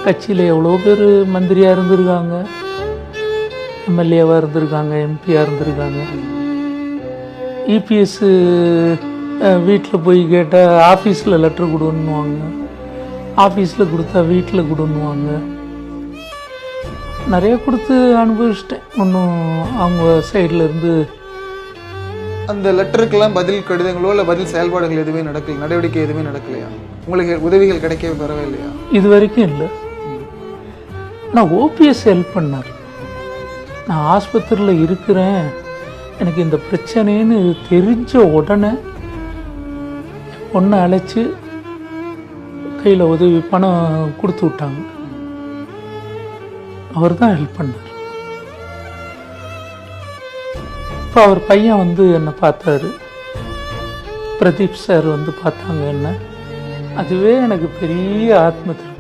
கட்சியில் எவ்வளோ பேர் மந்திரியாக இருந்திருக்காங்க, எம்எல்ஏவாக இருந்திருக்காங்க, எம்பியாக இருந்திருக்காங்க. இபிஎஸ் வீட்டில் போய் கேட்டால் ஆஃபீஸில் லெட்ரு கொடுன்னுவாங்க, ஆஃபீஸில் கொடுத்தா வீட்டில் கொடுன்னுவாங்க. நிறைய கொடுத்து அனுபவிச்சிட்டேன். ஒன்றும் அவங்க சைடில் இருந்து அந்த லெட்டருக்கெல்லாம் பதில் கடிதங்களோ இல்லை பதில் செயல்பாடுகள் எதுவுமே நடக்கல, நடவடிக்கை எதுவுமே நடக்கலையா? உங்களுக்கு உதவிகள் கிடைக்கவே பெறவே இல்லையா? இது வரைக்கும் இல்லை. நான் ஓபிஎஸ் ஹெல்ப் பண்ணார். நான் ஆஸ்பத்திரியில் இருக்கிறேன், எனக்கு இந்த பிரச்சனைன்னு தெரிஞ்ச உடனே பொண்ணை அழைச்சி கையில் உதவி பணம் கொடுத்து விட்டாங்க. அவர் தான் ஹெல்ப் பண்ணார். இப்போ அவர் பையன் வந்து என்னை பார்த்தாரு, பிரதீப் சார் வந்து பார்த்தாங்க என்ன. அதுவே எனக்கு பெரிய ஆத்ம திருப்தி.